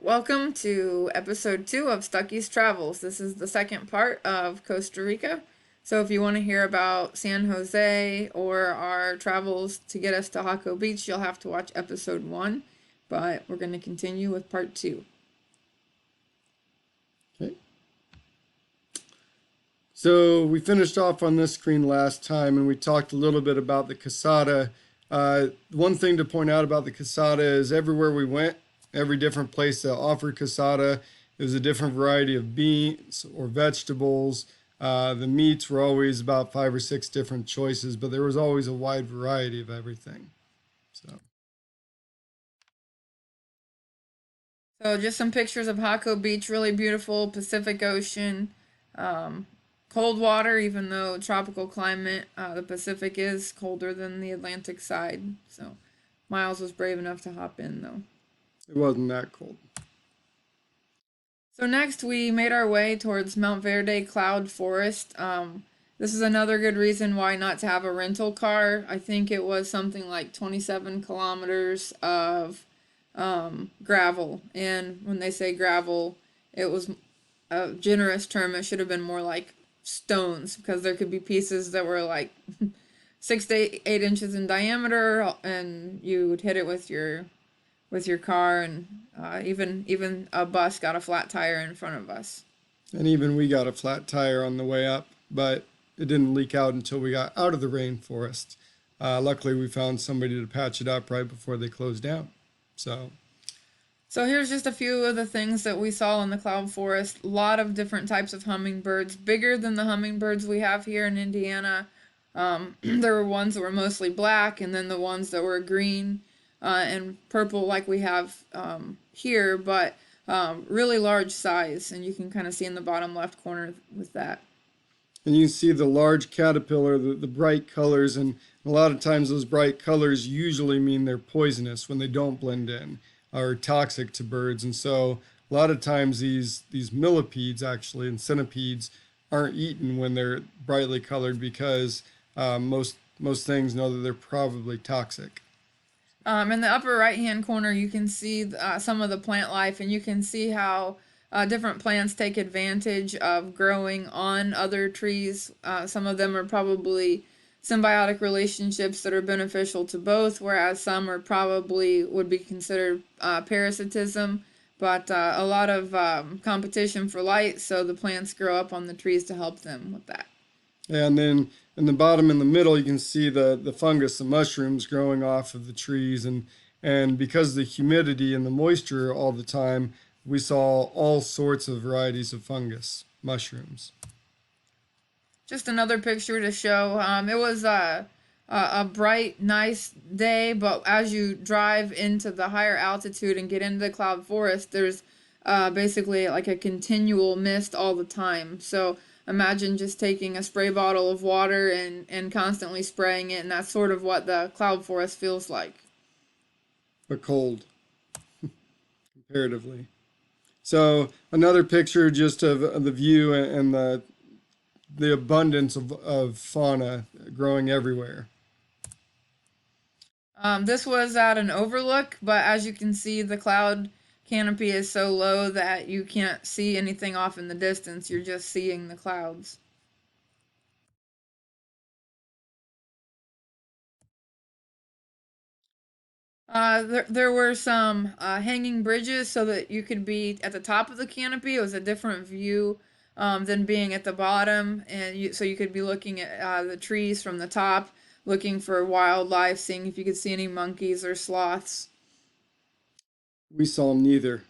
Welcome to episode 2 of Stucky's Travels. This is the second part of Costa Rica. So, if you want to hear about San Jose or our travels to get us to Jaco Beach, you'll have to watch episode 1. But we're going to continue with part 2. Okay. So we finished off on this screen last time and we talked a little bit about the casada. One thing to point out about the casada is everywhere we went, every different place that offered casada, it was a different variety of beans or vegetables. The meats were always about 5 or 6 different choices, but there was always a wide variety of everything. So, just some pictures of Jaco Beach, really beautiful Pacific Ocean. Um, Cold water, even though tropical climate, the Pacific is colder than the Atlantic side. So, Miles was brave enough to hop in though. It wasn't that cold. So next we made our way towards Mount Verde Cloud Forest. This is another good reason why not to have a rental car. I think it was something like 27 kilometers of gravel. And when they say gravel, it was a generous term. It should have been more like stones because there could be pieces that were like 6 to 8 inches in diameter, and you would hit it with your car, and even a bus got a flat tire in front of us. And even we got a flat tire on the way up, but it didn't leak out until we got out of the rainforest. Luckily, we found somebody to patch it up right before they closed down. So here's just a few of the things that we saw in the cloud forest. A lot of different types of hummingbirds, bigger than the hummingbirds we have here in Indiana. There were ones that were mostly black, and then the ones that were green and purple like we have here, but really large size, and you can kind of see in the bottom left corner with that. And you can see the large caterpillar, the bright colors, and a lot of times those bright colors usually mean they're poisonous when they don't blend in or toxic to birds. And so a lot of times these millipedes actually and centipedes aren't eaten when they're brightly colored because most things know that they're probably toxic. In the upper right hand corner, you can see some of the plant life, and you can see how different plants take advantage of growing on other trees. Some of them are probably symbiotic relationships that are beneficial to both, whereas some are probably would be considered parasitism. But a lot of competition for light, so the plants grow up on the trees to help them with that. And then in the bottom in the middle, you can see the fungus, the mushrooms growing off of the trees. And because of the humidity and the moisture all the time, we saw all sorts of varieties of fungus, mushrooms. Just another picture to show. It was a bright, nice day, but as you drive into the higher altitude and get into the cloud forest, there's basically like a continual mist all the time. So imagine just taking a spray bottle of water and constantly spraying it, and that's sort of what the cloud forest feels like. But cold, comparatively. So another picture just of the view and the abundance of fauna growing everywhere. This was at an overlook, but as you can see, the cloud canopy is so low that you can't see anything off in the distance. You're just seeing the clouds. There were some hanging bridges so that you could be at the top of the canopy. It was a different view than being at the bottom, and so you could be looking at the trees from the top, looking for wildlife, seeing if you could see any monkeys or sloths. We saw neither.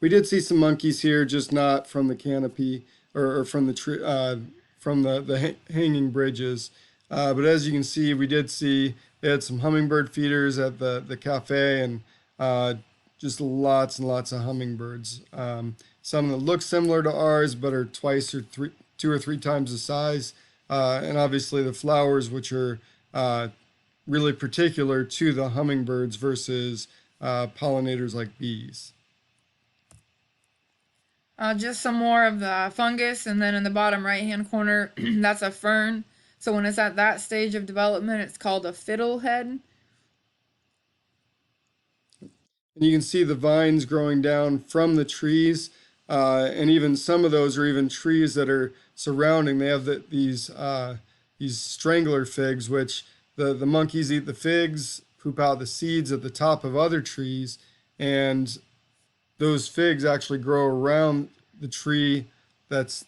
We did see some monkeys here, just not from the canopy or from the tree, from the hanging bridges. But as you can see, we did see they had some hummingbird feeders at the cafe and just lots and lots of hummingbirds. Some that look similar to ours, but are twice or 2 or 3 times the size. And obviously the flowers, which are really particular to the hummingbirds versus pollinators like bees. Just some more of the fungus, and then in the bottom right hand corner, that's a fern. So when it's at that stage of development, it's called a fiddlehead. and you can see the vines growing down from the trees, and even some of those are even trees that are surrounding. They have these strangler figs, which the monkeys eat the figs, poop out the seeds at the top of other trees, and those figs actually grow around the tree that's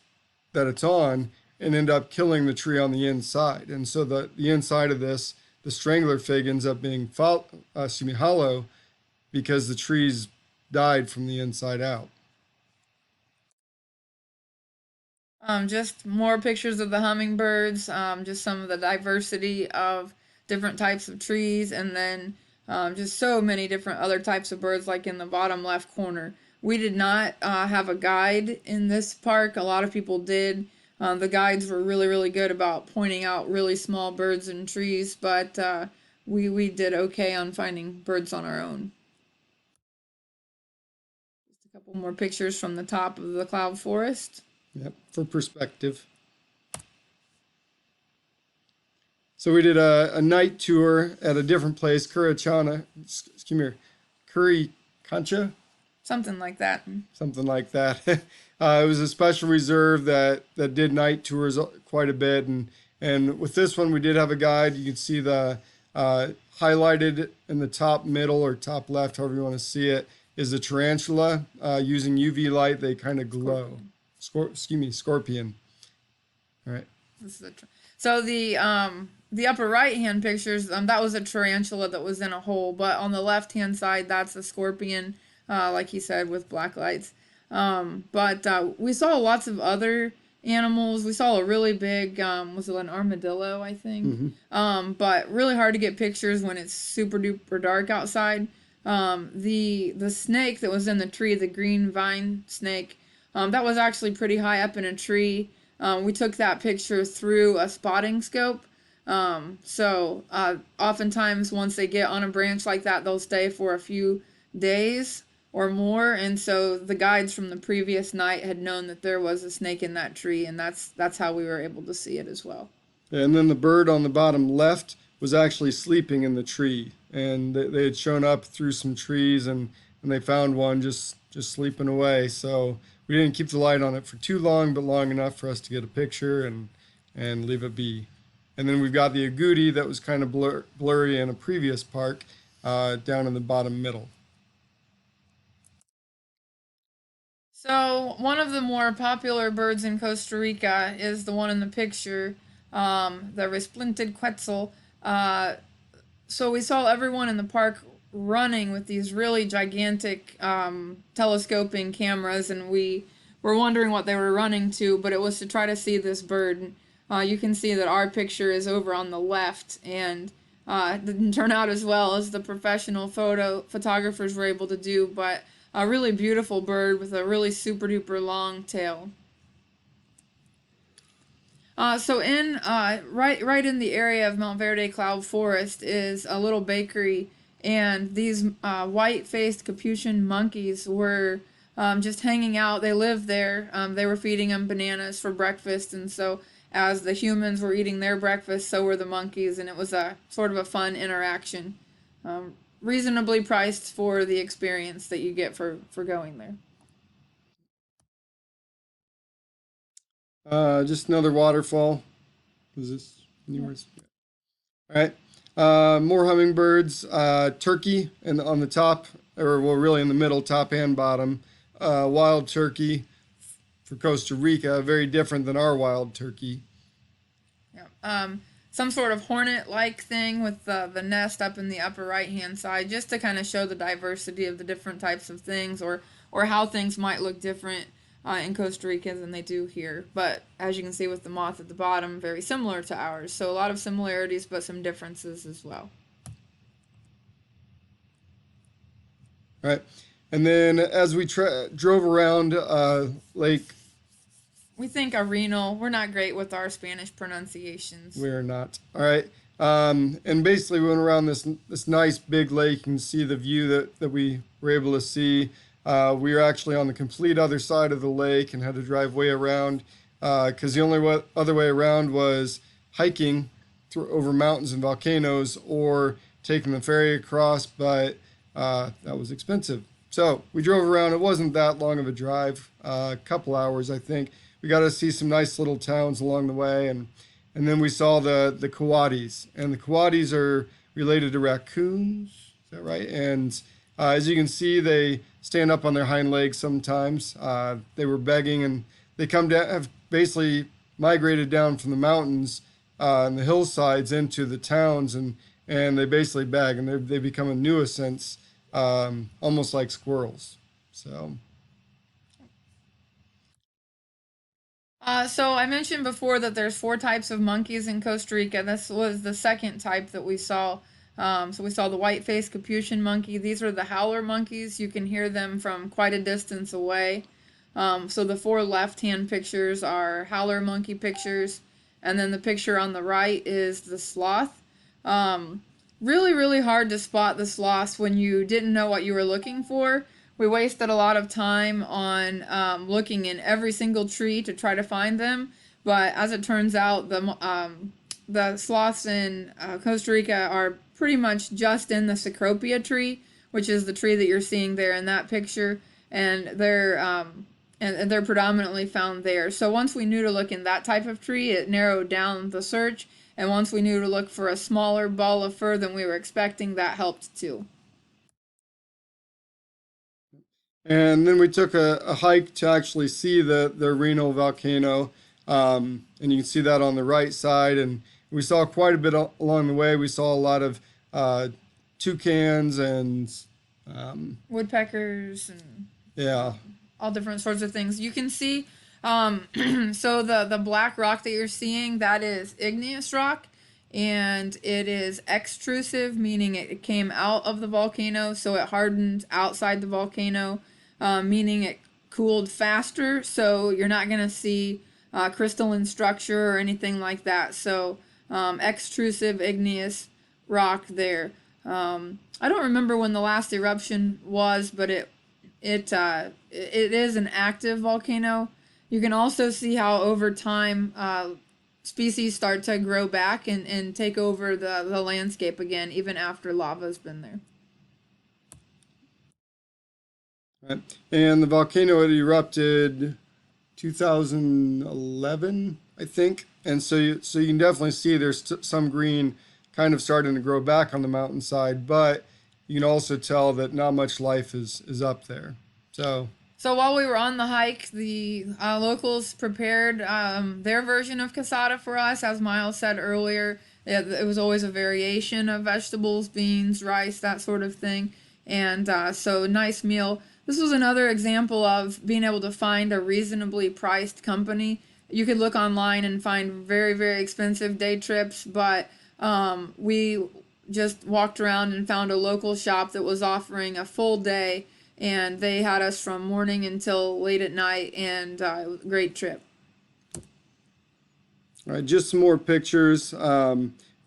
that it's on and end up killing the tree on the inside. And so the inside of this, the strangler fig ends up being hollow because the trees died from the inside out. Just more pictures of the hummingbirds, just some of the diversity of different types of trees, and then just so many different other types of birds, like in the bottom left corner. We did not have a guide in this park. A lot of people did. The guides were really, really good about pointing out really small birds and trees, but we did okay on finding birds on our own. Just a couple more pictures from the top of the cloud forest. Yep, for perspective. So we did a night tour at a different place, excuse me, Curry Concha, Something like that. something like that. It was a special reserve that did night tours quite a bit, and with this one we did have a guide. You can see the highlighted in the top middle or top left, however you want to see it, is the tarantula. Using UV light, they kind of glow. Scorpion. All right. This is so the upper right hand pictures, that was a tarantula that was in a hole, but on the left hand side that's a scorpion, like he said, with black lights. But we saw lots of other animals. We saw a really big, was it an armadillo, I think? But really hard to get pictures when it's super duper dark outside. The snake that was in the tree, the green vine snake, that was actually pretty high up in a tree. We took that picture through a spotting scope. Oftentimes once they get on a branch like that, they'll stay for a few days or more. And so the guides from the previous night had known that there was a snake in that tree, and that's how we were able to see it as well. And then the bird on the bottom left was actually sleeping in the tree, and they had shown up through some trees, and they found one just sleeping away. So we didn't keep the light on it for too long, but long enough for us to get a picture and leave it be. And then we've got the agouti that was kind of blurry in a previous park, down in the bottom middle. So one of the more popular birds in Costa Rica is the one in the picture, the resplendent quetzal. So we saw everyone in the park running with these really gigantic telescoping cameras, and we were wondering what they were running to, but it was to try to see this bird. You can see that our picture is over on the left, and it didn't turn out as well as the professional photographers were able to do, but a really beautiful bird with a really super duper long tail. Right in the area of Mount Verde Cloud Forest is a little bakery, and these white-faced capuchin monkeys were just hanging out. They lived there. They were feeding them bananas for breakfast, and so as the humans were eating their breakfast, so were the monkeys, and it was a sort of a fun interaction. Reasonably priced for the experience that you get for going there. Just another waterfall. Is this yours? All right. More hummingbirds. Turkey on the top, or well, really in the middle, top and bottom. Wild turkey for Costa Rica, very different than our wild turkey. Yeah. Some sort of hornet-like thing with the nest up in the upper right-hand side, just to kind of show the diversity of the different types of things, or how things might look different in Costa Rica than they do here. But as you can see with the moth at the bottom, very similar to ours. So a lot of similarities, but some differences as well. All right. And then as we drove around Lake, We think Arenal. We're not great with our Spanish pronunciations. we're not. All right. And basically we went around this nice big lake. You can see the view that we were able to see. We were actually on the complete other side of the lake and had to drive way around, because the only other way around was hiking over mountains and volcanoes or taking the ferry across. But that was expensive. So we drove around. It wasn't that long of a drive, a couple hours, I think. We got to see some nice little towns along the way, and then we saw the coatis, and the coatis are related to raccoons. Is that right? And as you can see, they stand up on their hind legs sometimes. They were begging, and they come down, have basically migrated down from the mountains and the hillsides into the towns, and they basically beg, and they become a nuisance, almost like squirrels. So, So I mentioned before that there's four types of monkeys in Costa Rica. This was the second type that we saw. So we saw the white-faced capuchin monkey. These are the howler monkeys. You can hear them from quite a distance away. So the four left-hand pictures are howler monkey pictures, and then the picture on the right is the sloth. Really, really hard to spot the sloths when you didn't know what you were looking for. We wasted a lot of time on looking in every single tree to try to find them, but as it turns out, the sloths in Costa Rica are pretty much just in the Cecropia tree, which is the tree that you're seeing there in that picture, and they're predominantly found there. So once we knew to look in that type of tree, it narrowed down the search, and once we knew to look for a smaller ball of fur than we were expecting, that helped too. and then we took a hike to actually see the Reno volcano, and you can see that on the right side. And we saw quite a bit along the way. We saw a lot of toucans and Woodpeckers and yeah, all different sorts of things. You can see, so the black rock that you're seeing, that is igneous rock, and it is extrusive, meaning it came out of the volcano, so it hardened outside the volcano, meaning it cooled faster, so you're not going to see crystalline structure or anything like that. So extrusive igneous rock there. I don't remember when the last eruption was, but it is an active volcano. You can also see how over time species start to grow back and take over the landscape again, even after lava's been there. right. And the volcano had erupted 2011, I think. And so you can definitely see there's some green kind of starting to grow back on the mountainside, but you can also tell that not much life is up there. So, So while we were on the hike, the locals prepared their version of casada for us. As Miles said earlier, it was always a variation of vegetables, beans, rice, that sort of thing. And so nice meal. This was another example of being able to find a reasonably priced company. You could look online and find very, very expensive day trips, but we just walked around and found a local shop that was offering a full day, and they had us from morning until late at night, and it was a great trip. all right, just some more pictures.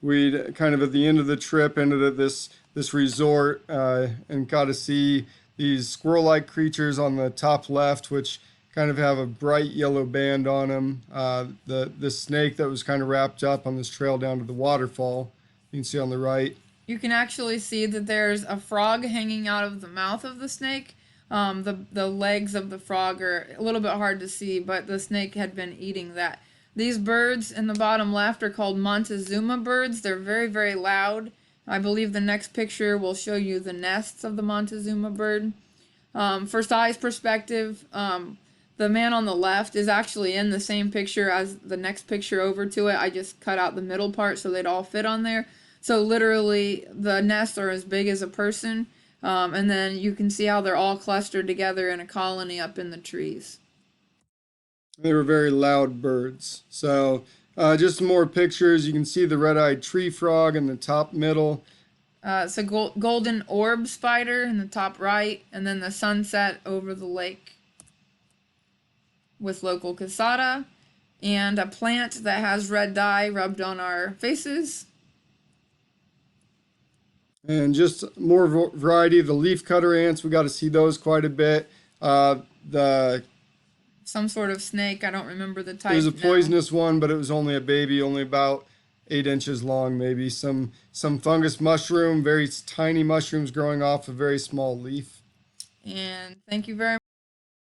We kind of at the end of the trip ended at this resort and got to see these squirrel-like creatures on the top left, which kind of have a bright yellow band on them. The snake that was kind of wrapped up on this trail down to the waterfall, you can see on the right. You can actually see that there's a frog hanging out of the mouth of the snake. The legs of the frog are a little bit hard to see, but the snake had been eating that. These birds in the bottom left are called Montezuma birds. They're very, very loud. I believe the next picture will show you the nests of the Montezuma bird. For size perspective, the man on the left is actually in the same picture as the next picture over to it. I just cut out the middle part so they'd all fit on there. So literally, the nests are as big as a person, and then you can see how they're all clustered together in a colony up in the trees. They were very loud birds. So just some more pictures. You can see the red-eyed tree frog in the top middle. It's a golden orb spider in the top right, and then the sunset over the lake with local casada, and a plant that has red dye rubbed on our faces. And just more variety of the leafcutter ants. We got to see those quite a bit. The Some sort of snake. I don't remember the It was type a now. poisonous one, but it was only a baby, only about 8 inches long, maybe. Some fungus mushroom, very tiny mushrooms growing off a very small leaf. And thank you very